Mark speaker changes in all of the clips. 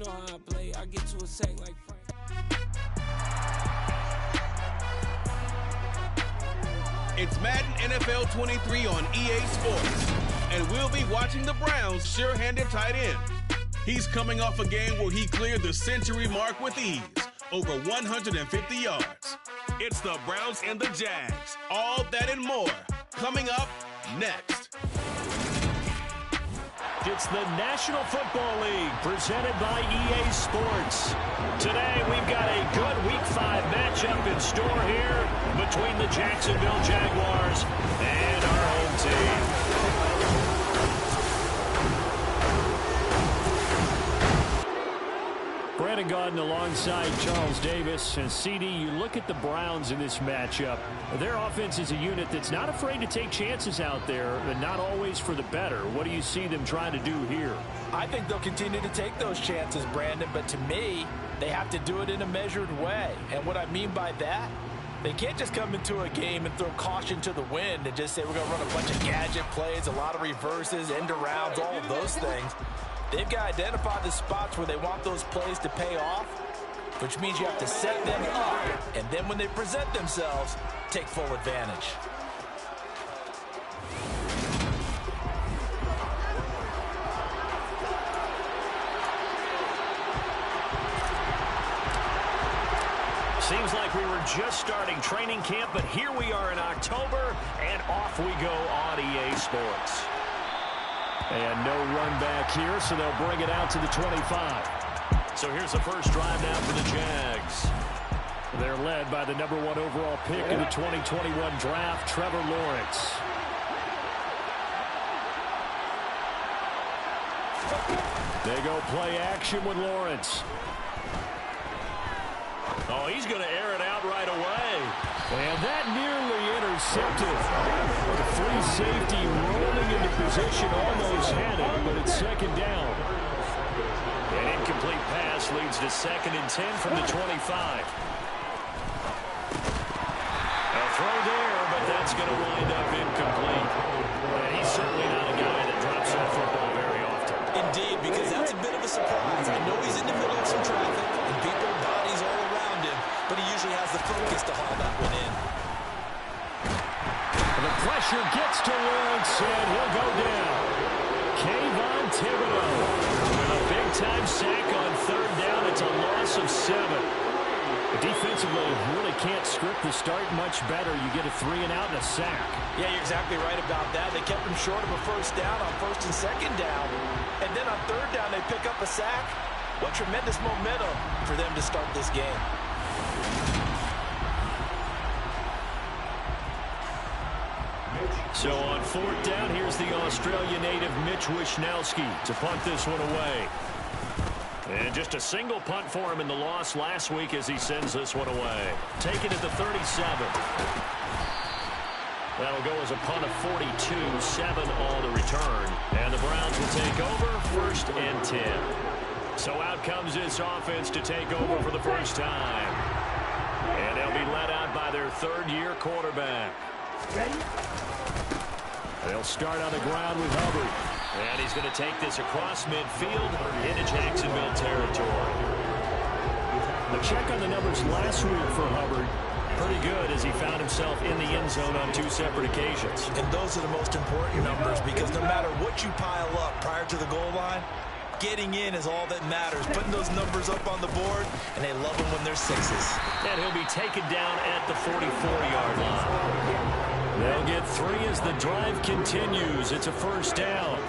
Speaker 1: know how I play. I get to a sack like Frank.
Speaker 2: It's Madden NFL 23 on EA Sports, and we'll be watching the Browns' sure-handed tight end. He's coming off a game where he cleared the century mark with ease, over 150 yards. It's the Browns and the Jags. All that and more coming up next.
Speaker 3: It's the National Football League presented by EA Sports. Today we've got a good Week 5 matchup in store here between the Jacksonville Jaguars and our home team. Brandon Gaudin alongside Charles Davis. And CD, you look at the Browns in this matchup. Their offense is a unit that's not afraid to take chances out there, and not always for the better. What do you see them trying to do here?
Speaker 4: I think they'll continue to take those chances, Brandon, but to me, they have to do it in a measured way. And what I mean by that, they can't just come into a game and throw caution to the wind and just say we're going to run a bunch of gadget plays, a lot of reverses, end arounds, all of those things. They've got to identify the spots where they want those plays to pay off, which means you have to set them up, and then when they present themselves, take full advantage.
Speaker 3: Seems like we were just starting training camp, but here we are in October, and off we go on EA Sports. And no run back here, so they'll bring it out to the 25. So here's the first drive now for the Jags. They're led by the #1 overall pick in the 2021 draft, Trevor Lawrence. They go play action with Lawrence. Oh, he's going to air it out right away. And that nearly intercepted. The free safety rolling into position, almost had it, but it's second down. An incomplete pass leads to 2nd and 10 from the 25. A throw there, but that's going to wind up incomplete. And he's certainly not a guy that drops that football very often.
Speaker 4: Indeed, because that's a bit of a surprise. I know he's in the middle of some traffic, and people bodies all around him, but he usually has the focus to haul that one in.
Speaker 3: The pressure gets to Lawrence, and he'll go down. Kayvon Thibodeau with a big-time sack on 3rd down. It's a loss of 7. Defensively, really can't script the start much better. You get a 3-and-out and a sack.
Speaker 4: Yeah, you're exactly right about that. They kept him short of a 1st down on 1st and 2nd down. And then on 3rd down, they pick up a sack. What tremendous momentum for them to start this game.
Speaker 3: So on 4th down, here's the Australia native Mitch Wishnowsky to punt this one away. And just a single punt for him in the loss last week as he sends this one away. Taken at the 37. That'll go as a punt of 42, 7 on the return. And the Browns will take over 1st and 10. So out comes this offense to take over for the first time. And they'll be led out by their 3rd-year quarterback. They'll start on the ground with Hubbard. And he's going to take this across midfield into Jacksonville territory. A check on the numbers last week for Hubbard. Pretty good as he found himself in the end zone on 2 separate occasions.
Speaker 4: And those are the most important numbers because no matter what you pile up prior to the goal line, getting in is all that matters. Putting those numbers up on the board, and they love them when they're 6s. And
Speaker 3: he'll be taken down at the 44-yard line. They'll get 3 as the drive continues. It's a 1st down.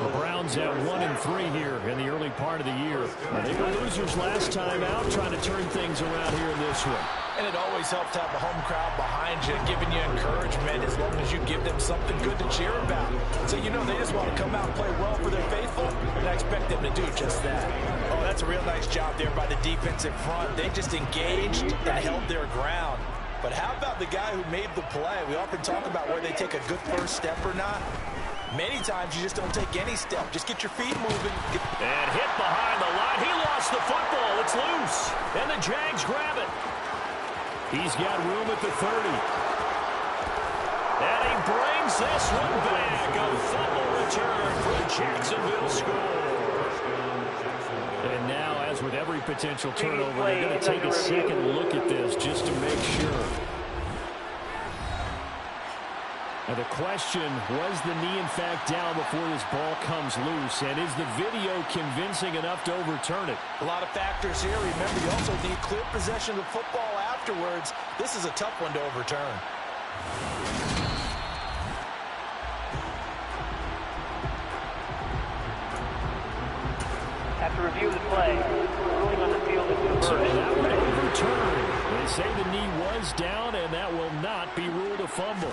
Speaker 3: The Browns at 1-3 here in the early part of the year. They were losers last time out, trying to turn things around here in this one.
Speaker 4: And it always helps to have the home crowd behind you, giving you encouragement as long as you give them something good to cheer about. So you know they just want to come out and play well for their faithful, and I expect them to do just that. Oh, that's a real nice job there by the defensive front. They just engaged and held their ground. But how about the guy who made the play? We often talk about where they take a good first step or not. Many times you just don't take any step. Just get your feet moving.
Speaker 3: And hit behind the line. He lost the football. It's loose. And the Jags grab it. He's got room at the 30. And he brings this one back. A fumble return for the Jacksonville score. And now, as with every potential turnover, they're going to take a second look at this just to make sure. Now the question, was the knee in fact down before this ball comes loose? And is the video convincing enough to overturn it?
Speaker 4: A lot of factors here. Remember, you also need clear possession of the football afterwards. This is a tough one to overturn.
Speaker 5: After review of the play, ruling on the field is reversed.
Speaker 3: So that would overturn. They say the knee was down, and that will not be ruled a fumble.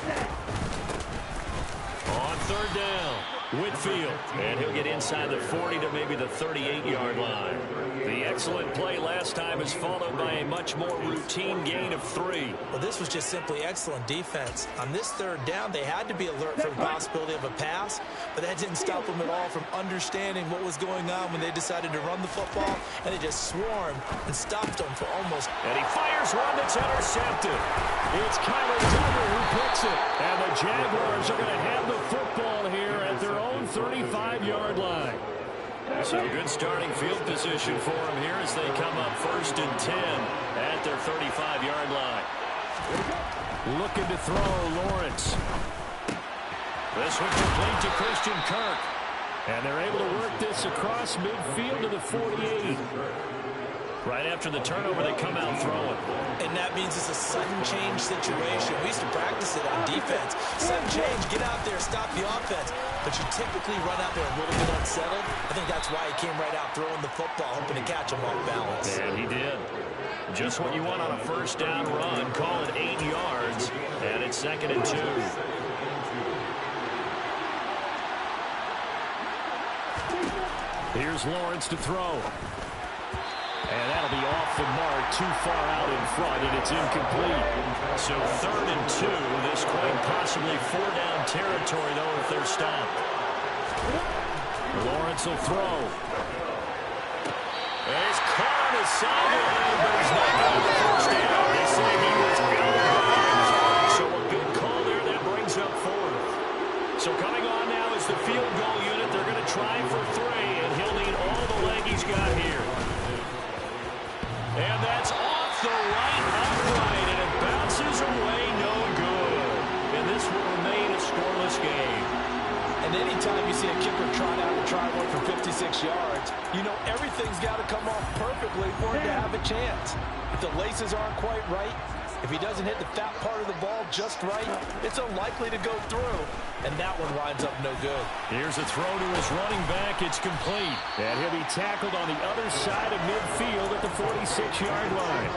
Speaker 3: On third down, Whitfield. And he'll get inside the 40 to maybe the 38-yard line. The excellent play last time is followed by a much more routine gain of 3.
Speaker 4: Well, this was just simply excellent defense. On this third down, they had to be alert for the possibility of a pass, but that didn't stop them at all from understanding what was going on when they decided to run the football, and they just swarmed and stopped them for almost.
Speaker 3: And he fires one that's intercepted. It's Kyler Duggar who picks it. And the Jaguars are going to have the football here at their own 35-yard line. So good starting field position for them here as they come up 1st and 10 at their 35-yard line. Looking to throw, Lawrence. This one complete to Christian Kirk. And they're able to work this across midfield to the 48. Right after the turnover, they come out throwing.
Speaker 4: And that means it's a sudden change situation. We used to practice it on defense. Sudden change, get out there, stop the offense. But you typically run out there a little bit unsettled. I think that's why he came right out throwing the football, hoping to catch him off balance.
Speaker 3: And he did. Just what you want on a first down run. Call it 8 yards. And it's 2nd and 2. Here's Lawrence to throw. And that'll be off the mark, too far out in front, and it's incomplete. So 3rd and 2. This quite possibly 4-down territory, though, if they're stopped. Lawrence will throw. And he's caught on his sideline, but he's not going to the first down. They say he was gone. So a good call there. That brings up 4th. So coming on now is the field goal unit. They're going to try for 3, and he'll need all the leg he's got here. And that's off the right upright, and it bounces away no good. And this will remain a scoreless game.
Speaker 4: And anytime you see a kicker trot out and try one for 56 yards, you know everything's got to come off perfectly for him to have a chance. If the laces aren't quite right, if he doesn't hit the fat part of the ball just right, it's unlikely to go through. And that one winds up no good.
Speaker 3: Here's a throw to his running back. It's complete. And he'll be tackled on the other side of midfield at the 46-yard line.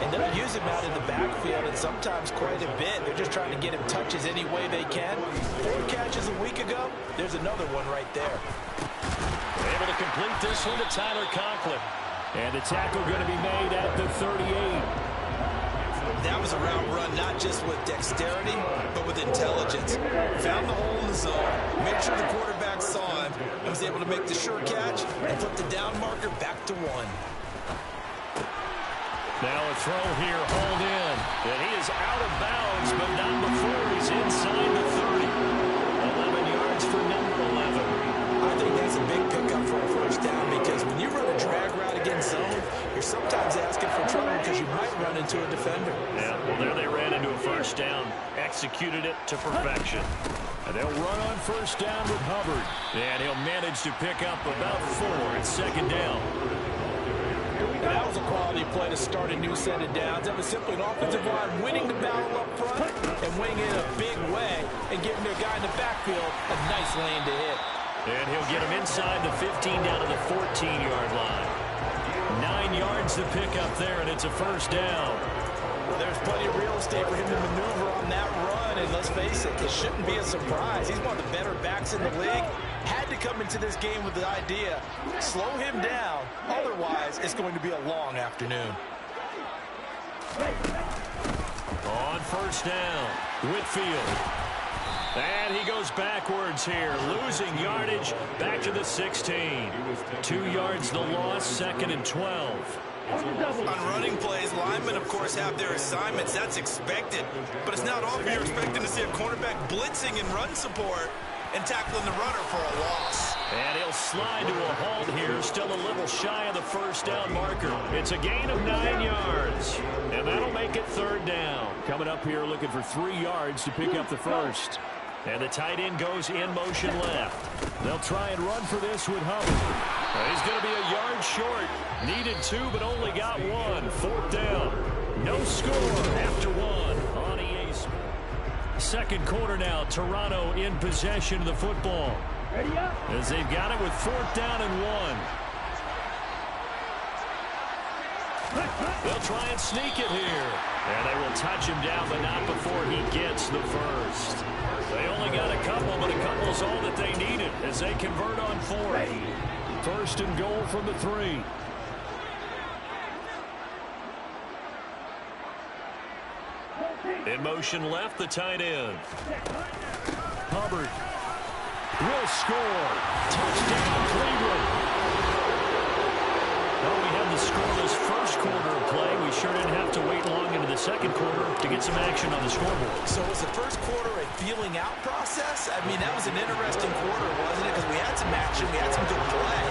Speaker 4: And they'll use him out in the backfield, and sometimes quite a bit. They're just trying to get him touches any way they can. 4 catches a week ago, there's another one right there.
Speaker 3: Able to complete this one to Tyler Conklin. And the tackle going to be made at the 38.
Speaker 4: That was a route run not just with dexterity, but with intelligence. Found the hole in the zone, made sure the quarterback saw him, and was able to make the sure catch and put the down marker back to 1.
Speaker 3: Now a throw here, hauled in. And he is out of bounds, but not before he's inside the 30. 11 yards for number 11.
Speaker 4: I think that's a big pickup for a first down, because when you run a drag route against zone, you're sometimes asking for trouble because you might run into a defender.
Speaker 3: Yeah, well, there they ran into a first down. Executed it to perfection. And they'll run on first down with Hubbard. And he'll manage to pick up about 4 at 2nd down.
Speaker 4: That was a quality play to start a new set of downs. That was simply an offensive line winning the battle up front and winning it in a big way and giving their guy in the backfield a nice lane to hit.
Speaker 3: And he'll get him inside the 15 down to the 14-yard line. 9 yards to pick up there, and it's a first down.
Speaker 4: Well, there's plenty of real estate for him to maneuver on that run, and let's face it, it shouldn't be a surprise. He's one of the better backs in the league. Had to come into this game with the idea, slow him down, otherwise it's going to be a long afternoon.
Speaker 3: On first down, Whitfield. And he goes backwards here, losing yardage back to the 16. 2 yards the loss, 2nd and 12.
Speaker 6: On running plays, linemen, of course, have their assignments. That's expected. But it's not often you're expecting to see a cornerback blitzing in run support and tackling the runner for a loss.
Speaker 3: And he'll slide to a halt here. Still a little little shy of the first down marker. It's a gain of 9 yards, and that'll make it third down. Coming up here looking for 3 yards to pick up the first. And the tight end goes in motion left. They'll try and run for this with Hubbard. He's going to be a yard short. Needed 2, but only got 1. Fourth down. No score after 1 on EA Sports. Second quarter now. Toronto in possession of the football. As they've got it with 4th down and 1. They'll try and sneak it here. And they will touch him down, but not before he gets the first. They only got a couple, but a couple's all that they needed as they convert on 4th. First and goal from the 3. In motion left, the tight end. Hubbard will score. Touchdown, Cleveland. Well, we have the scoreless first quarter of play. We sure didn't have to wait long into the second quarter to get some action on the scoreboard.
Speaker 4: So was the first quarter a feeling out process? I mean, that was an interesting quarter, wasn't it? Because we had some action, we had some good play.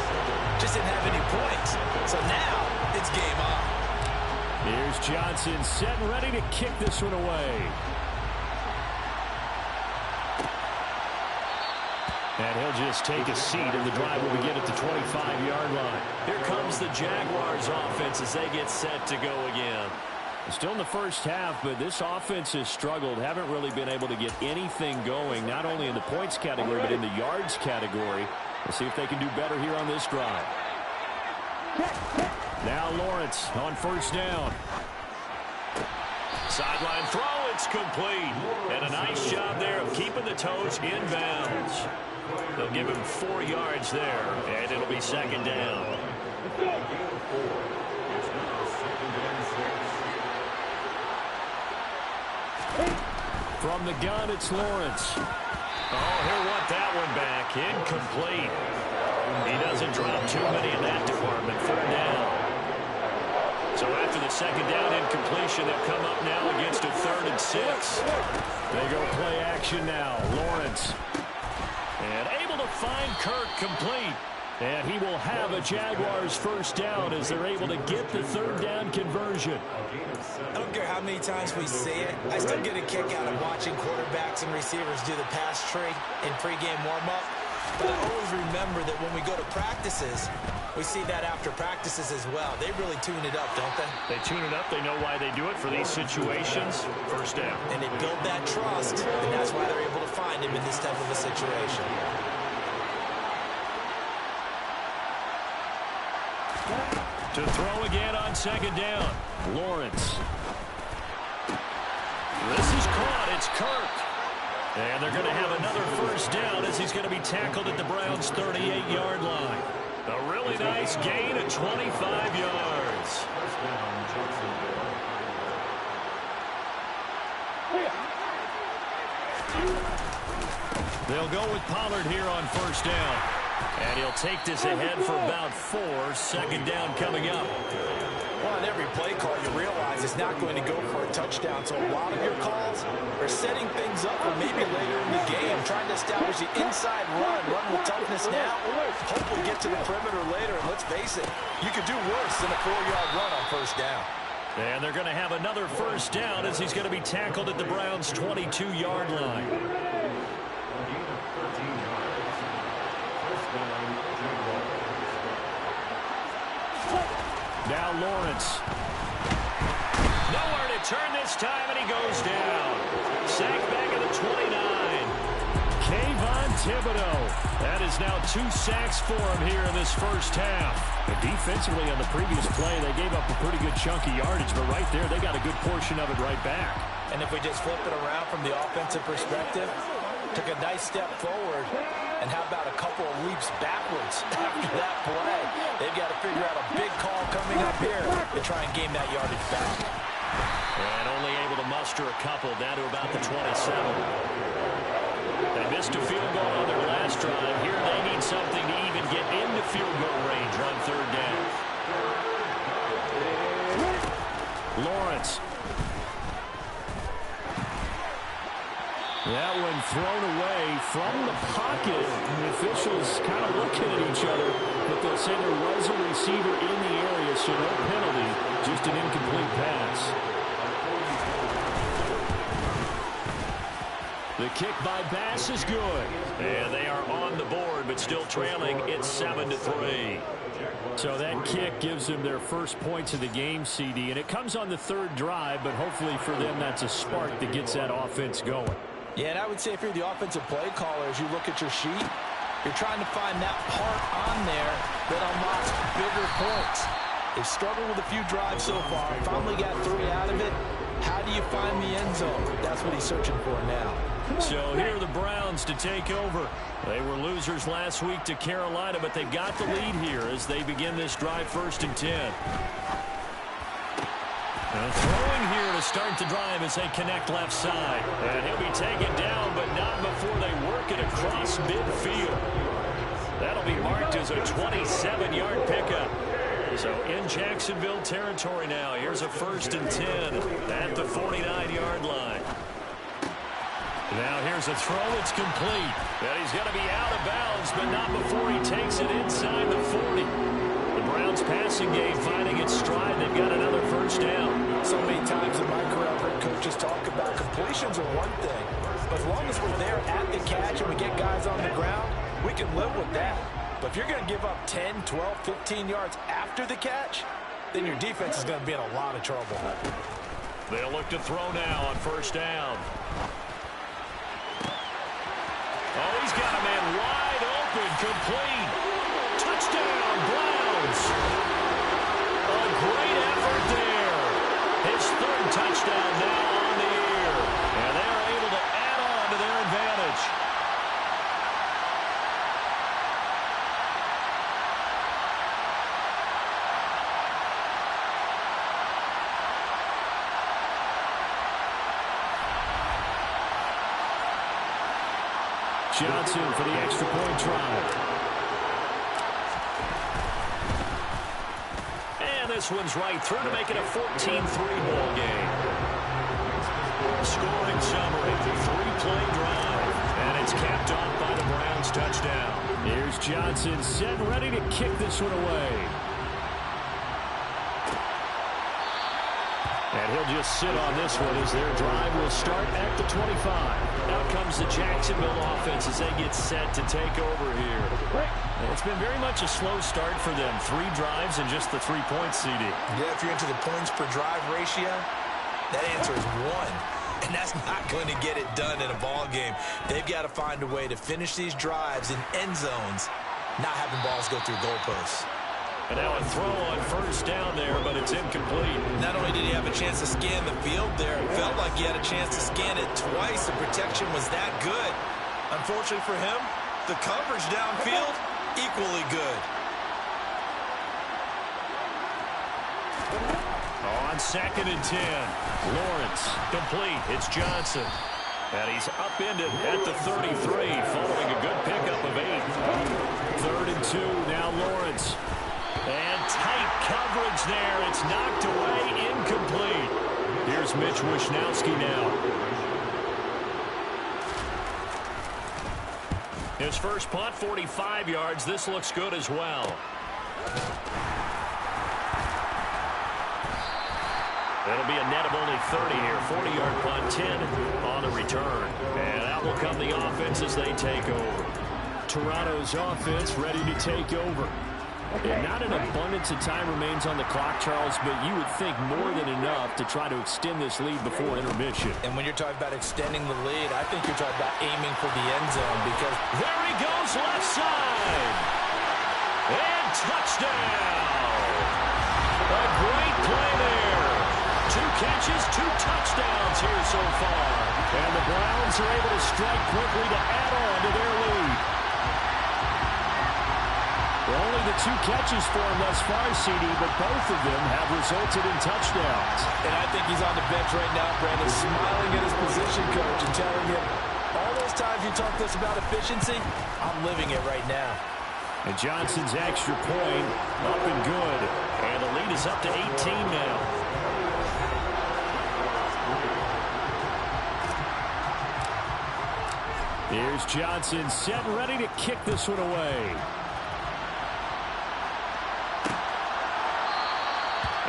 Speaker 4: Just didn't have any points. So now it's game on.
Speaker 3: Here's Johnson set and ready to kick this one away. And he'll just take a seat, and the drive will begin at the 25-yard line. Here comes the Jaguars offense as they get set to go again. Still in the first half, but this offense has struggled. Haven't really been able to get anything going, not only in the points category, but in the yards category. We'll see if they can do better here on this drive. Now Lawrence on first down. Sideline throw, it's complete. And a nice job there of keeping the toes in bounds. They'll give him 4 yards there, and it'll be second down. From the gun, it's Lawrence. Oh, he'll want that one back. Incomplete. He doesn't drop too many in that department. Third down. So after the second down incompletion, they'll come up now against a 3rd and 6. They go play action now. Lawrence. And able to find Kirk complete. And he will have a Jaguars first down as they're able to get the 3rd down conversion.
Speaker 4: I don't care how many times we see it. I still get a kick out of watching quarterbacks and receivers do the pass tree in pregame warm-up. But I always remember that when we go to practices, we see that after practices as well. They really tune it up, don't they?
Speaker 3: They tune it up. They know why they do it for these situations. First down.
Speaker 4: And they build that trust, and that's why they're able to find him in this type of a situation.
Speaker 3: To throw again on second down. Lawrence. This is caught. It's Kirk. And they're going to have another first down as he's going to be tackled at the Browns' 38-yard line. A really nice gain of 25 yards. They'll go with Pollard here on first down. And he'll take this ahead for about 4. Second down coming up.
Speaker 4: Well, on every play call, you realize it's not going to go for a touchdown. So a lot of your calls are setting things up for maybe later in the game, trying to establish the inside run with toughness now. Hopefully get to the perimeter later. And let's face it, you could do worse than a 4-yard run on first down.
Speaker 3: And they're going to have another first down as he's going to be tackled at the Browns' 22-yard line. Now Lawrence. Nowhere to turn this time, and he goes down. Sacked back at the 29. Kayvon Thibodeau. That is now 2 sacks for him here in this first half. And defensively on the previous play, they gave up a pretty good chunk of yardage, but right there, they got a good portion of it right back.
Speaker 4: And if we just flip it around from the offensive perspective, took a nice step forward, and how about a couple of leaps backwards after that play? They've got to figure out a big call coming up here to try and gain that yardage back.
Speaker 3: And only able to muster a couple down to about the 27. They missed a field goal on their last drive. Here they need something to even get into field goal range on third down. Lawrence. That one thrown away from the pocket. The officials kind of looking at each other. but they'll say there was a receiver in the area, so no penalty, just an incomplete pass. The kick by Bass is good. And they are on the board, but still trailing. It's 7-3. So that kick gives them their first points of the game, CD. And it comes on the third drive, but hopefully for them that's a spark that gets that offense going.
Speaker 4: Yeah, and I would say if you're the offensive play caller, as you look at your sheet, you're trying to find that part on there that unlocks bigger points. They've struggled with a few drives so far. Finally got 3 out of it. How do you find the end zone? That's what he's searching for now.
Speaker 3: So here are the Browns to take over. They were losers last week to Carolina, but they've got the lead here as they begin this drive 1st and 10. Now throwing here to start the drive as they connect left side. And he'll be taken down, but not before they work it across midfield. That'll be marked as a 27-yard pickup. So in Jacksonville territory now. Here's a 1st and 10 at the 49-yard line. Now here's a throw. It's complete. And he's going to be out of bounds, but not before he takes it inside the 40. The Browns passing game finding its stride. They've got another 1st down.
Speaker 4: So many times in my career I've heard coaches talk about completions are one thing. But as long as we're there at the catch and we get guys on the ground, we can live with that. But if you're going to give up 10, 12, 15 yards after the catch, then your defense is going to be in a lot of trouble.
Speaker 3: They'll look to throw now on 1st down. Oh, he's got a man wide open, complete. Touchdown, Browns. A great effort there. His 3rd touchdown now on the year. And they're able to add on to their advantage. Johnson for the extra point try. And this one's right through to make it a 14-3 ball game. Scoring summary, 3-play drive. And it's capped off by the Browns touchdown. Here's Johnson set and ready to kick this one away. And he'll just sit on this one as their drive will start at the 25. Out comes the Jacksonville offense as they get set to take over here. It's been very much a slow start for them. 3 drives and just the 3 points, CD.
Speaker 4: Yeah, if you're into the points per drive ratio, that answer is 1. And that's not going to get it done in a ball game. They've got to find a way to finish these drives in end zones, not having balls go through goalposts.
Speaker 3: And now a throw on 1st down there, but it's incomplete.
Speaker 6: Not only did he have a chance to scan the field there, it felt like he had a chance to scan it twice. The protection was that good. Unfortunately for him, the coverage downfield, equally good.
Speaker 3: On 2nd and 10, Lawrence, complete. It's Johnson. And he's upended at the 33, following a good pickup of 8. 3rd and 2, now Lawrence. And tight coverage there. It's knocked away, incomplete. Here's Mitch Wishnowski now. His first punt, 45 yards. This looks good as well. It'll be a net of only 30 here. 40-yard punt, 10 on the return. And out will come the offense as they take over. Toronto's offense ready to take over. And not an abundance of time remains on the clock, Charles, but you would think more than enough to try to extend this lead before intermission.
Speaker 4: And when you're talking about extending the lead, I think you're talking about aiming for the end zone because
Speaker 3: there he goes, left side. And touchdown. A great play there. 2 catches, 2 touchdowns here so far. And the Browns are able to strike quickly to add on to their lead. Only the 2 catches for him thus far, CD, but both of them have resulted in touchdowns.
Speaker 4: And I think he's on the bench right now, Brandon, smiling at his position coach and telling him, all those times you talked to us about efficiency, I'm living it right now.
Speaker 3: And Johnson's extra point up and good. And the lead is up to 18 now. Here's Johnson set and ready to kick this one away.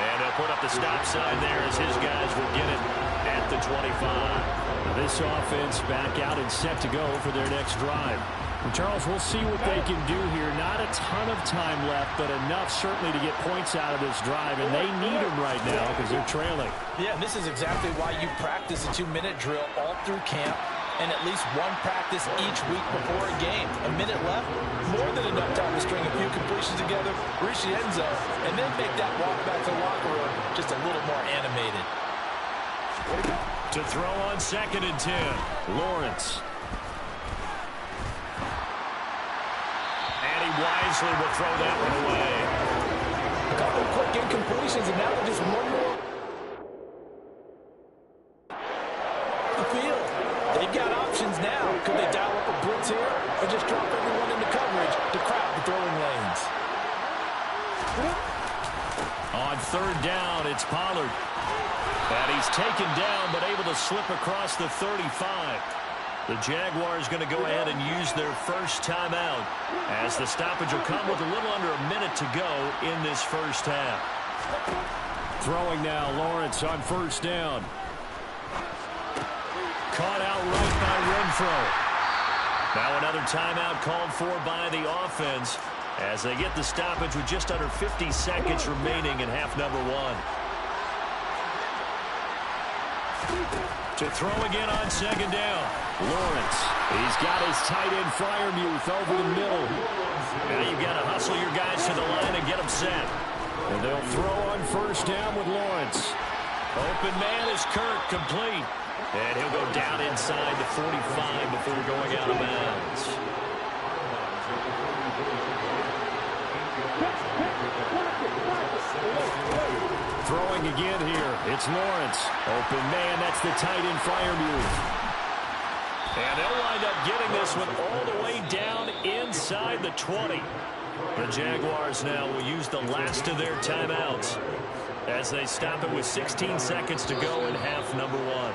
Speaker 3: And they'll put up the stop sign there as his guys will get it at the 25.
Speaker 7: This offense back out and set to go for their next drive. And Charles, we'll see what they can do here. Not a ton of time left, but enough certainly to get points out of this drive, and they need them right now because they're trailing.
Speaker 4: Yeah, and this is exactly why you practice a 2-minute drill all through camp and at least one practice each week before a game. A minute left, more than enough time to string a few completions together, reach the end zone, and then make that walk back to the locker room just a little more animated.
Speaker 3: To throw on 2nd and 10, Lawrence. And he wisely will throw that one away.
Speaker 4: A couple of quick incompletions, and now they're just one more. The field. They've got options now. Could they dial up a blitz here or just drop everyone into coverage to crowd the throwing lanes?
Speaker 3: On 3rd down, it's Pollard. And he's taken down but able to slip across the 35. The Jaguars going to go ahead and use their first timeout as the stoppage will come with a little under a minute to go in this first half.
Speaker 7: Throwing now, Lawrence on 1st down. Caught outright by Renfro.
Speaker 3: Now another timeout called for by the offense as they get the stoppage with just under 50 seconds remaining in half number 1. To throw again on 2nd down.
Speaker 7: Lawrence, he's got his tight end Freiermuth over the middle.
Speaker 3: Now you've got to hustle your guys to the line and get them set.
Speaker 7: And they'll throw on 1st down with Lawrence.
Speaker 3: Open man is Kirk, complete. And he'll go down inside the 45 before going out of bounds.
Speaker 7: Throwing again here. It's Lawrence. Open man, that's the tight end Freiermuth.
Speaker 3: And they'll wind up getting this one all the way down inside the 20. The Jaguars now will use the last of their timeouts as they stop it with 16 seconds to go in half number 1.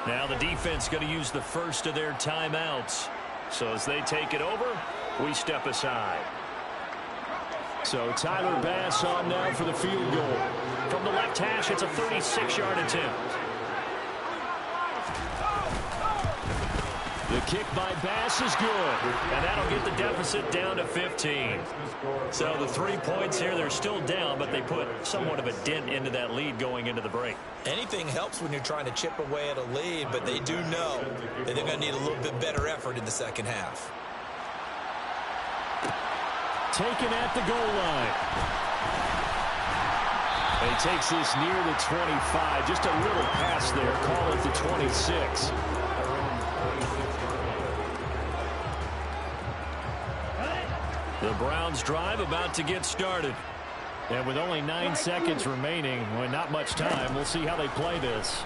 Speaker 3: Now the defense going to use the first of their timeouts. So as they take it over, we step aside.
Speaker 7: So Tyler Bass on now for the field goal.
Speaker 3: From the left hash, it's a 36-yard attempt.
Speaker 7: The kick by Bass is good.
Speaker 3: And that'll get the deficit down to 15. So the 3 points here, they're still down, but they put somewhat of a dent into that lead going into the break.
Speaker 6: Anything helps when you're trying to chip away at a lead, but they do know that they're going to need a little bit better effort in the second half.
Speaker 7: Taken at the goal line. And he takes this near the 25. Just a little pass there. Call it the 26.
Speaker 3: The Browns drive about to get started.
Speaker 7: And with only 9 seconds remaining, well, not much time, we'll see how they play this.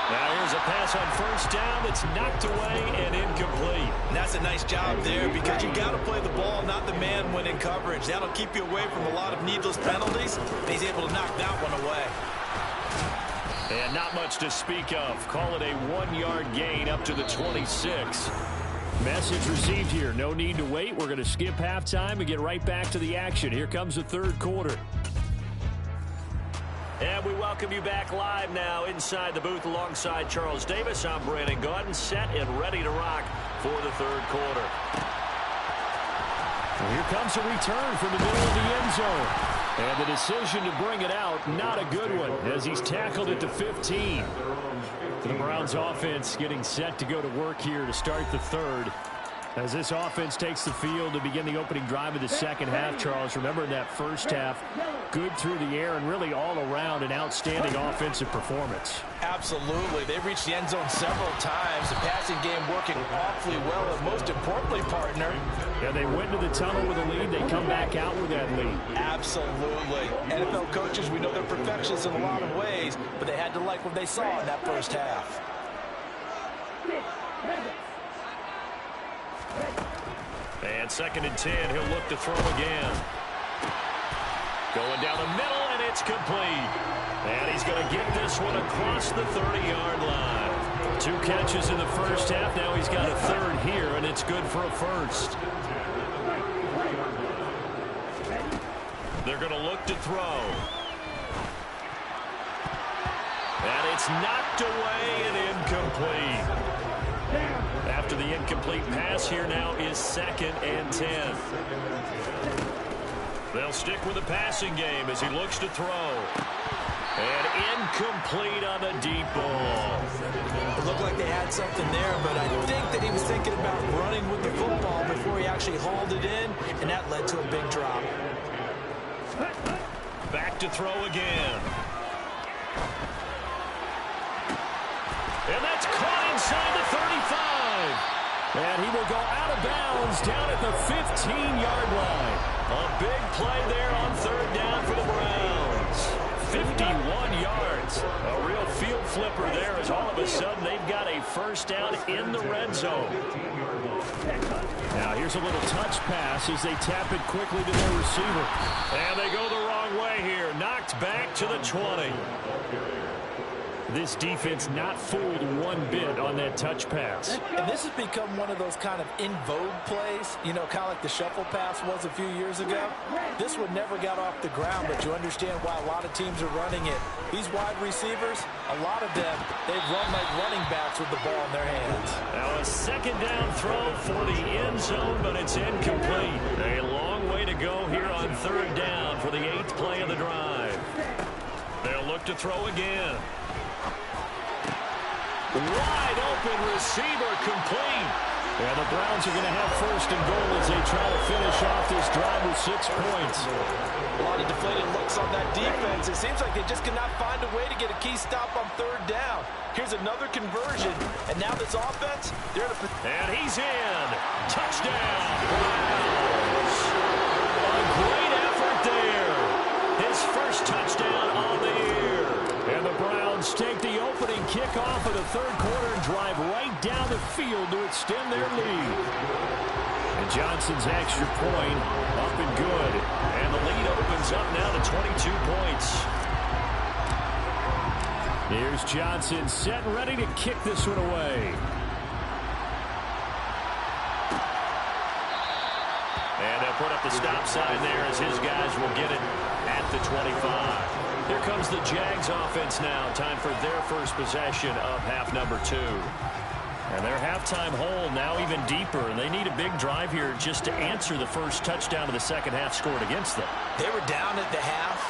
Speaker 3: Now here's a pass on 1st down that's knocked away and incomplete.
Speaker 6: And that's a nice job there because you got to play the ball, not the man when in coverage. That'll keep you away from a lot of needless penalties. And he's able to knock that one away.
Speaker 3: And not much to speak of. Call it a 1-yard gain up to the 26.
Speaker 7: Message received here. No need to wait. We're going to skip halftime and get right back to the action. Here comes the 3rd quarter.
Speaker 3: And we welcome you back live now inside the booth alongside Charles Davis. I'm Brandon Gaudin, set and ready to rock for the 3rd quarter.
Speaker 7: Well, here comes a return from the middle of the end zone. And the decision to bring it out, not a good one, as he's tackled it to 15. The Browns offense getting set to go to work here to start the 3rd. As this offense takes the field to begin the opening drive of the second half, Charles, remember in that first half, good through the air and really all around an outstanding offensive performance.
Speaker 4: Absolutely. They reached the end zone several times. The passing game working awfully well, and most importantly, partner.
Speaker 7: Yeah, they went to the tunnel with a lead. They come back out with that lead.
Speaker 4: Absolutely. NFL coaches, we know they're perfectionists in a lot of ways, but they had to like what they saw in that first half.
Speaker 3: And 2nd and 10, he'll look to throw again. Going down the middle, and it's complete. And he's going to get this one across the 30-yard line. 2 catches in the first half. Now he's got a 3rd here, and it's good for a 1st. they're going to look to throw. And it's knocked away and incomplete. After the incomplete pass, here now is 2nd and 10. They'll stick with the passing game as he looks to throw. And incomplete on the deep ball.
Speaker 4: It looked like they had something there, but I think that he was thinking about running with the football before he actually hauled it in, and that led to a big drop.
Speaker 3: Back to throw again. And that's caught inside the 35. And he will go out of bounds down at the 15-yard line. A big play there on 3rd down for the Browns. 51 yards. A real field flipper there as all of a sudden they've got a 1st down in the red zone. Now here's a little touch pass as they tap it quickly to their receiver. And they go the wrong way here. Knocked back to the 20. This defense not fooled one bit on that touch pass.
Speaker 4: And this has become one of those kind of in vogue plays, you know, kind of like the shuffle pass was a few years ago. This one never got off the ground, but you understand why a lot of teams are running it. These wide receivers, a lot of them, they've run like running backs with the ball in their hands.
Speaker 3: Now a 2nd down throw for the end zone, but it's incomplete. A long way to go here on 3rd down for the 8th play of the drive. They'll look to throw again. Wide open receiver, complete. And the Browns are going to have 1st and goal as they try to finish off this drive with 6 points.
Speaker 4: A lot of deflated looks on that defense. It seems like they just cannot find a way to get a key stop on 3rd down. Here's another conversion, and now this offense, they're in a...
Speaker 3: And he's in. Touchdown, Browns. A great effort there. His 1st touchdown on the year. And the Browns take the opening kickoff of the 3rd quarter and drive right down the field to extend their lead. And Johnson's extra point up and good. And the lead opens up now to 22 points. Here's Johnson set and ready to kick this one away. And they'll put up the stop sign there as his guys will get it at the 25. Here comes the Jags offense now. Time for their 1st possession of half number 2. And their halftime hole now even deeper, and they need a big drive here just to answer the 1st touchdown of the 2nd half scored against them.
Speaker 4: They were down at the half.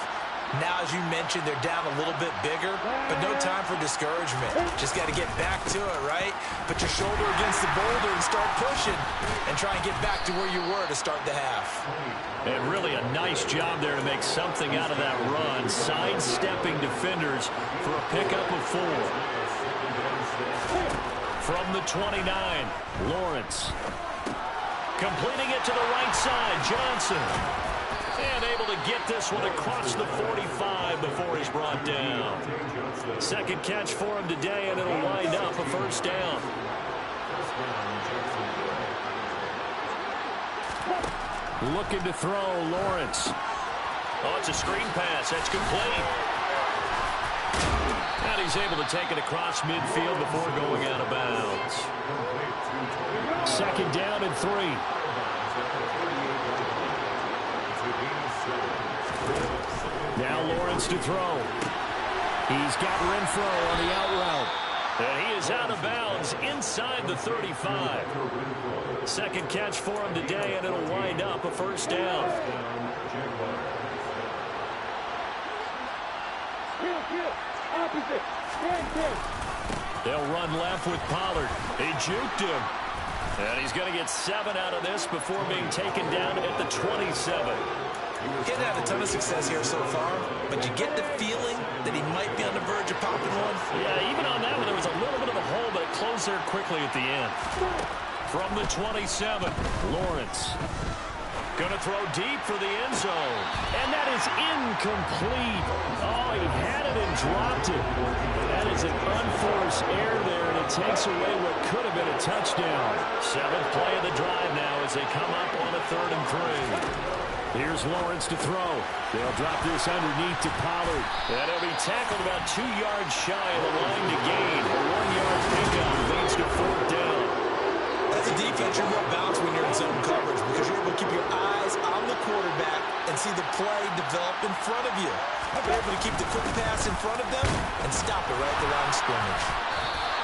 Speaker 4: Now, as you mentioned, they're down a little bit bigger, but no time for discouragement. Just got to get back to it, right? Put your shoulder against the boulder and start pushing and try and get back to where you were to start the half.
Speaker 3: And really a nice job there to make something out of that run, sidestepping defenders for a pickup of 4. From the 29, Lawrence. Completing it to the right side, Johnson. And able to get this one across the 45 before he's brought down. 2nd catch for him today, and it'll wind up a 1st down. Looking to throw, Lawrence. Oh, it's a screen pass. That's complete. And he's able to take it across midfield before going out of bounds. 2nd down and 3. Now Lawrence to throw. He's got Renfro on the out route. And he is out of bounds inside the 35. 2nd catch for him today, and it'll wind up a 1st down. They'll run left with Pollard. He juked him. And he's going to get 7 out of this before being taken down at the 27.
Speaker 4: He hasn't had a ton of success here so far, but you get the feeling that he might be on the verge of popping one.
Speaker 3: Yeah, even on that one, there was a little bit of a hole, but it closed there quickly at the end. From the 27, Lawrence. Going to throw deep for the end zone. And that is incomplete. Oh, he had it and dropped it. That is an unforced error there, and it takes away what could have been a touchdown. 7th play of the drive now as they come up on a 3rd and 3. Here's Lawrence to throw. They'll drop this underneath to Pollard. And he'll be tackled about 2 yards shy of the line to gain. A 1-yard pickup leads to 4th down.
Speaker 4: As a defense, you're more balanced when you're in zone coverage because you're able to keep your eyes on the quarterback and
Speaker 6: and see the play develop in front of you. You're able to keep the quick pass in front of them and stop it right at the line of scrimmage.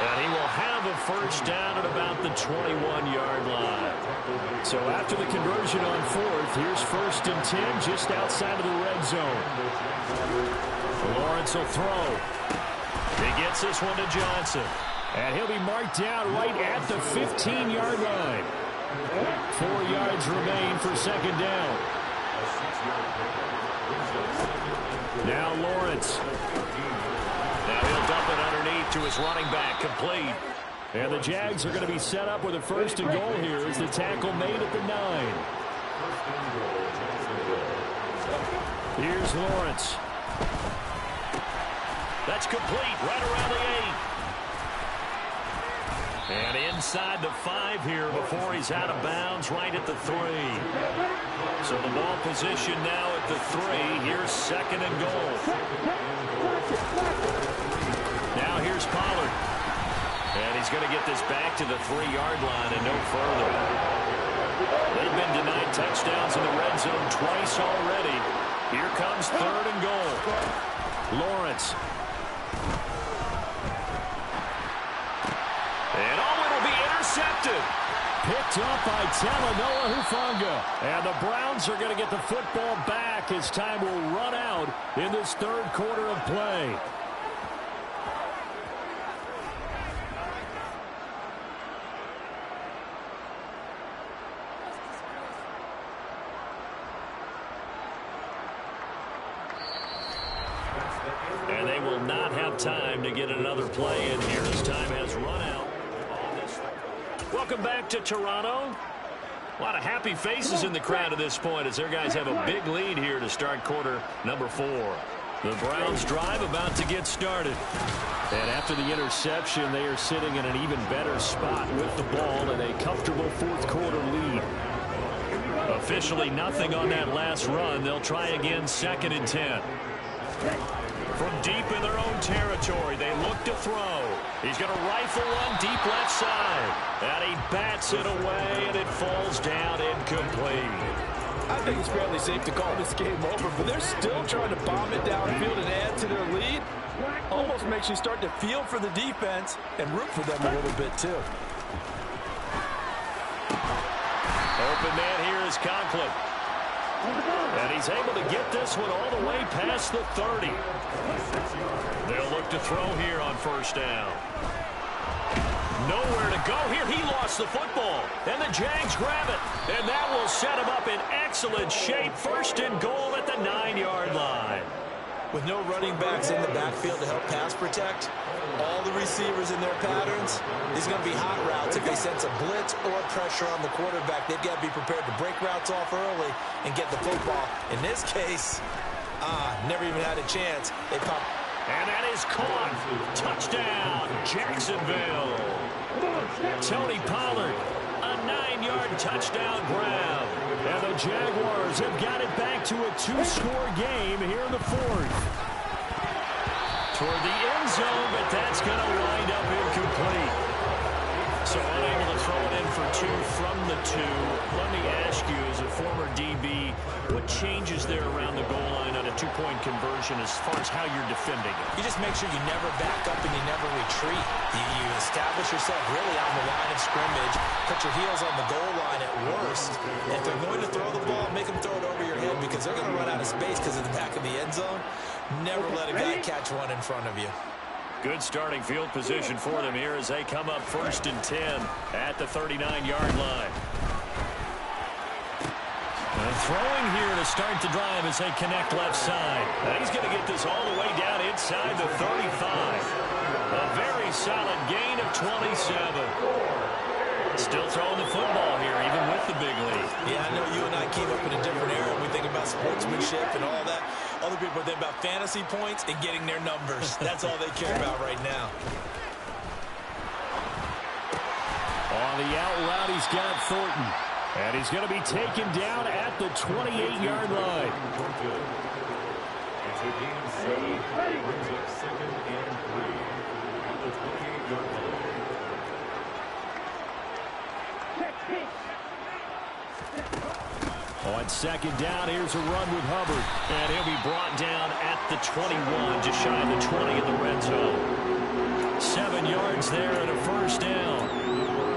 Speaker 3: And he will have a first down at about the 21-yard line. So after the conversion on fourth, here's 1st and 10 just outside of the red zone. Lawrence will throw. He gets this one to Johnson. And he'll be marked down right at the 15-yard line. 4 yards remain for 2nd down. Now Lawrence. Now he'll dump it underneath to his running back, complete. And the Jags are going to be set up with a 1st and goal here as the tackle made at the 9. Here's Lawrence. That's complete right around the 8. And inside the 5 here before he's out of bounds right at the 3. So the ball position now at the 3. Here's 2nd and goal. Now here's Pollard. And he's going to get this back to the 3-yard line and no further. They've been denied touchdowns in the red zone twice already. Here comes 3rd and goal. Lawrence. And it'll be intercepted. Picked up by Talanoa Hufanga. And the Browns are going to get the football back as time will run out in this 3rd quarter of play. And they will not have time to get another play in here as time has run out. Welcome back to Toronto. A lot of happy faces in the crowd at this point as their guys have a big lead here to start quarter number 4. The Browns drive about to get started. And after the interception, they are sitting in an even better spot with the ball in a comfortable 4th quarter lead. Officially nothing on that last run. They'll try again 2nd and 10. From deep in their own territory, they look to throw. He's going to rifle one deep left side. And he bats it away, and it falls down incomplete.
Speaker 4: I think it's fairly safe to call this game over, but they're still trying to bomb it downfield and add to their lead. Almost makes you start to feel for the defense and root for them a little bit, too.
Speaker 3: Open man here is Conklin. And he's able to get this one all the way past the 30. They'll look to throw here on 1st down. Nowhere to go here. He lost the football. And the Jags grab it. And that will set him up in excellent shape. 1st and goal at the 9-yard line.
Speaker 6: With no running backs in the backfield to help pass protect, all the receivers in their patterns, these are going to be hot routes. If they sense a blitz or pressure on the quarterback, they've got to be prepared to break routes off early and get the football. In this case, never even had a chance. They pop.
Speaker 3: And that is caught. Touchdown, Jacksonville. Tony Pollard, a 9-yard touchdown grab. And the Jaguars have got it back to a 2-score game here in the 4th. Toward the end zone, but that's going to wind up incomplete. So unable to throw it in for 2 from the 2. Let me ask you, as a former DB, what changes there around the goal line on a 2-point conversion as far as how you're defending it?
Speaker 6: You just make sure you never back up and you never retreat. You establish yourself really on the line of scrimmage, put your heels on the goal line at worst. And if they're going to throw the ball, make them throw it over your head because they're going to run out of space because of the back of the end zone. Never let a guy catch one in front of you.
Speaker 3: Good starting field position for them here as they come up 1st and 10 at the 39-yard line. And throwing here to start the drive as they connect left side. And he's going to get this all the way down inside the 35. A very solid gain of 27. Still throwing the football here, even with the big lead.
Speaker 6: Yeah, I know you and I came up in a different era when we think about sportsmanship and all that. Other people think about fantasy points and getting their numbers. That's all they care about right now.
Speaker 3: On the out route, he's got Thornton. And he's going to be taken down at the 28-yard line.
Speaker 7: On second down, here's a run with Hubbard. And he'll be brought down at the 21, just shy of the 20 in the red zone. 7 yards there and a first down.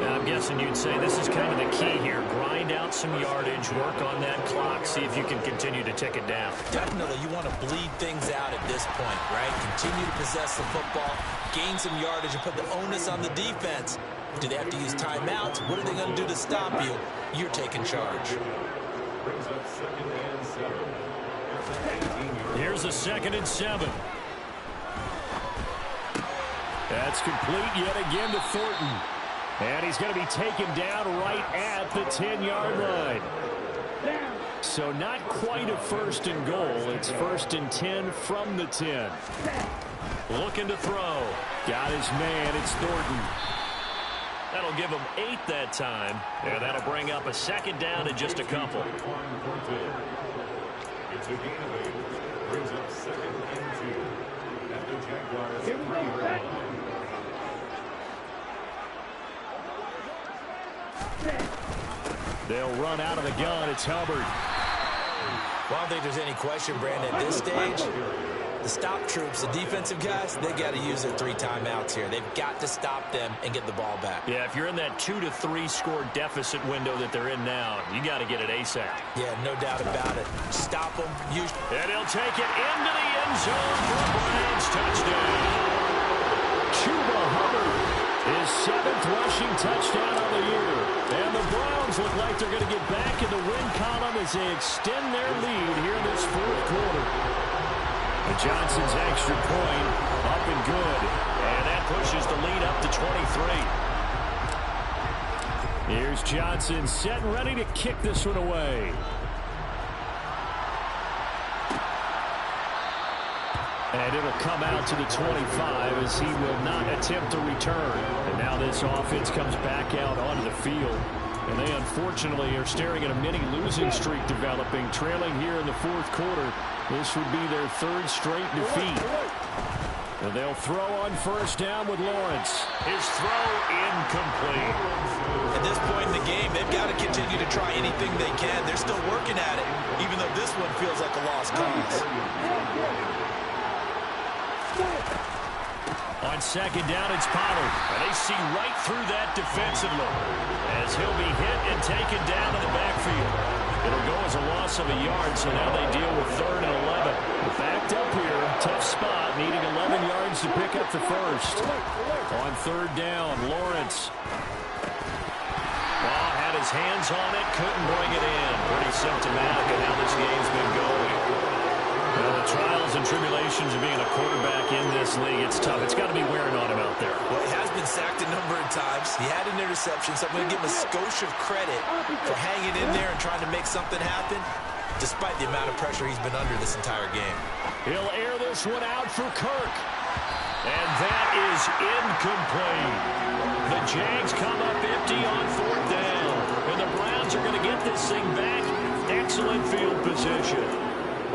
Speaker 7: And I'm guessing you'd say this is kind of the key here. Grind out some yardage, work on that clock, see if you can continue to tick it down.
Speaker 6: Definitely, you want to bleed things out at this point, right? Continue to possess the football, gain some yardage, and put the onus on the defense. Do they have to use timeouts? What are they going to do to stop you? You're taking charge.
Speaker 7: Here's a 2nd and 7. That's complete yet again to Thornton. And he's going to be taken down right at the 10-yard line. So not quite a 1st and goal. It's 1st and 10 from the 10. Looking to throw. Got his man. It's Thornton. That'll give him 8 that time. And that'll bring up a 2nd down and just a couple.
Speaker 8: It's a gain of 8. Brings up 2nd and 2. At the Jaguars 3-yard line.
Speaker 7: They'll run out of the gun. It's Hubbard.
Speaker 6: Well, I don't think there's any question, Brandon, at this stage. The stop troops, the defensive guys, they got to use their 3 timeouts here. They've got to stop them and get the ball back.
Speaker 7: Yeah, if you're in that 2 to 3 score deficit window that they're in now, you got to get it ASAP.
Speaker 6: Yeah, no doubt about it. Stop them.
Speaker 7: And he'll take it into the end zone for a Browns touchdown. Chuba Hubbard, his 7th rushing touchdown of the year. And the Browns look like they're going to get back in the win column as they extend their lead here in this 4th quarter. And Johnson's extra point up and good. And that pushes the lead up to 23. Here's Johnson set and ready to kick this one away. And it'll come out to the 25 as he will not attempt to return. And now this offense comes back out onto the field. And they unfortunately are staring at a mini losing streak developing, trailing here in the 4th quarter. This would be their 3rd straight defeat. And they'll throw on 1st down with Lawrence. His throw incomplete.
Speaker 6: At this point in the game, they've got to continue to try anything they can. They're still working at it, even though this one feels like a lost cause.
Speaker 7: On 2nd down, it's Pollard. And they see right through that defensively as he'll be hit and taken down in the backfield. It'll go as a loss of a yard, so now they deal with 3rd and 11. Backed up here, tough spot, needing 11 yards to pick up the 1st. On 3rd down, Lawrence. Well, had his hands on it, couldn't bring it in. Pretty symptomatic of how this game's been going. Well, the trials and tribulations of being a quarterback in this league, it's tough. It's got to be wearing on him out there.
Speaker 6: Well, he has been sacked a number of times. He had an interception, so I'm going to give him a skosh of credit for hanging in there and trying to make something happen, despite the amount of pressure he's been under this entire game.
Speaker 7: He'll air this one out for Kirk. And that is incomplete. The Jags come up empty on 4th down. And the Browns are going to get this thing back. Excellent field position.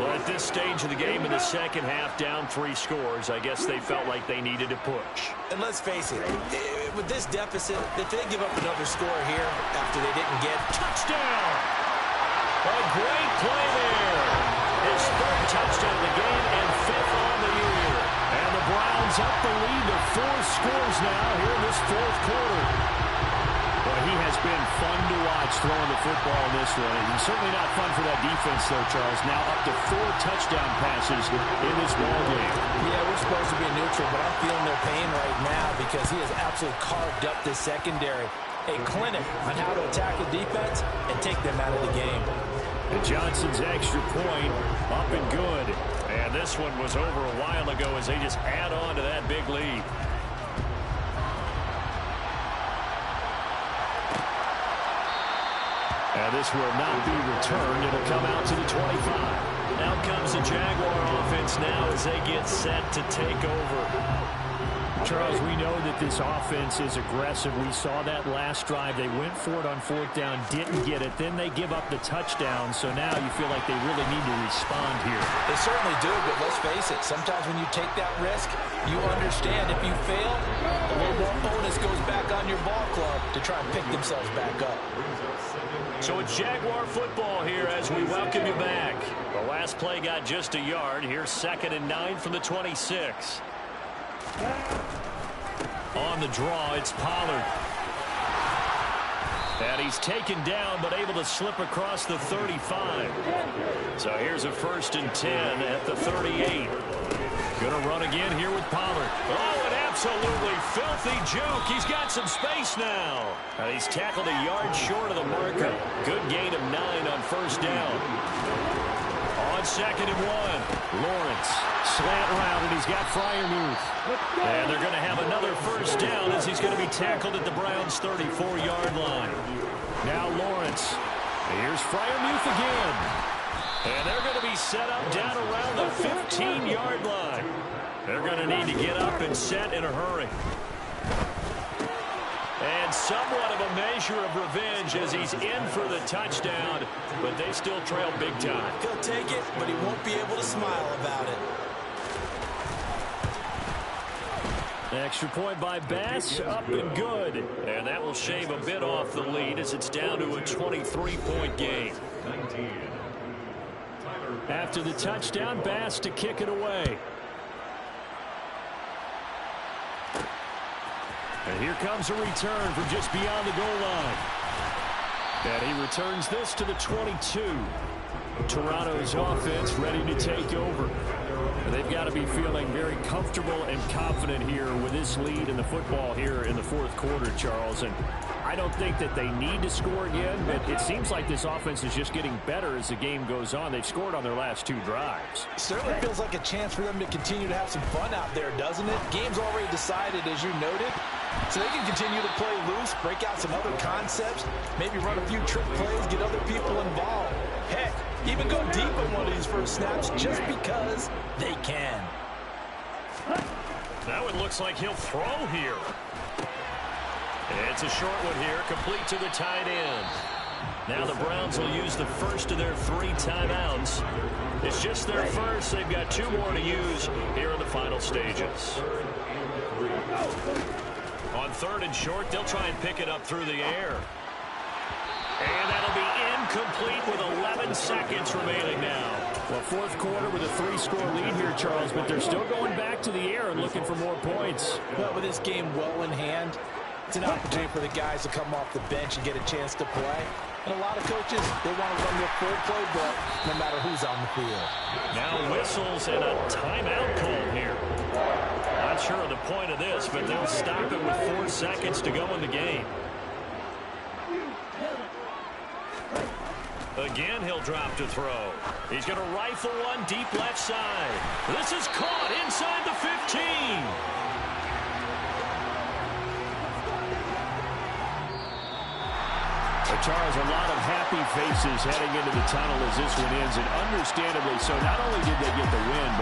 Speaker 7: Well, at this stage of the game in the 2nd half, down 3 scores, I guess they felt like they needed to push.
Speaker 6: And let's face it, with this deficit, if they give up another score here after they didn't get
Speaker 7: touchdown, a great play there. His 3rd touchdown of the game and 5th on the year. And the Browns up the lead to 4 scores now here in this 4th quarter. Well, he has been fun to watch throwing the football in this one. And he's certainly not fun for that defense, though, Charles. Now up to 4 touchdown passes in this ballgame.
Speaker 5: Yeah, we're supposed to be neutral, but I'm feeling their pain right now because he has absolutely carved up this secondary. A clinic on how to attack a defense and take them out of the game.
Speaker 7: And Johnson's extra point up and good. And this one was over a while ago as they just add on to that big lead. And this will not be returned. It'll come out to the 25. Out comes the Jaguar offense now as they get set to take over. Charles, we know that this offense is aggressive. We saw that last drive. They went for it on fourth down, didn't get it. Then they give up the touchdown. So now you feel like they really need to respond here.
Speaker 5: They certainly do, but let's face it. Sometimes when you take that risk, you understand if you fail, a little more bonus goes back on your ball club to try and pick themselves back up.
Speaker 3: So it's Jaguar football here as we welcome you back. The last play got just a yard. Here's 2nd and 9 from the 26. On the draw, it's Pollard. And he's taken down, but able to slip across the 35. So here's a 1st and 10 at the 38. Going to run again here with Pollard. Oh, an absolutely filthy juke. He's got some space now. He's tackled a yard short of the marker. Good gain of 9 on 1st down. On 2nd and 1, Lawrence, slant route, and he's got Freiermuth. And they're going to have another 1st down as he's going to be tackled at the Browns' 34-yard line. Now Lawrence. Here's Freiermuth again. And they're going to be set up down around the 15-yard line. They're going to need to get up and set in a hurry. And somewhat of a measure of revenge as he's in for the touchdown, but they still trail big time.
Speaker 6: He'll take it, but he won't be able to smile about it.
Speaker 7: Extra point by Bass, up and good.
Speaker 3: And that will shave a bit off the lead as it's down to a 23-point game.
Speaker 7: After the touchdown, Bass to kick it away. And here comes a return from just beyond the goal line. And he returns this to the 22. Toronto's offense ready to take over. And they've got to be feeling very comfortable and confident here with this lead in the football here in the 4th quarter, Charles. And I don't think that they need to score again, but it seems like this offense is just getting better as the game goes on. They've scored on their last 2 drives.
Speaker 5: Certainly feels like a chance for them to continue to have some fun out there, doesn't it? Game's already decided, as you noted. So they can continue to play loose, break out some other concepts, maybe run a few trick plays, get other people involved. Heck, even go deep on one of these first snaps just because they can.
Speaker 3: That one looks like he'll throw here. It's a short one here, complete to the tight end. Now the Browns will use the first of their 3 timeouts. It's just their first. They've got 2 more to use here in the final stages. On 3rd and short, they'll try and pick it up through the air. And that'll be incomplete with 11 seconds remaining now.
Speaker 7: Well, 4th quarter with a 3-score lead here, Charles, but they're still going back to the air and looking for more points.
Speaker 5: Well, with this game well in hand, it's an opportunity for the guys to come off the bench and get a chance to play. And a lot of coaches, they want to run their full playbook no matter who's on the field.
Speaker 3: Now whistles and a timeout call here. Not sure of the point of this, but they'll stop it with 4 seconds to go in the game. Again, he'll drop to throw. He's going to rifle one deep left side. This is caught inside the 15.
Speaker 7: Charles, a lot of happy faces heading into the tunnel as this one ends, and understandably so. Not only did they get the win, but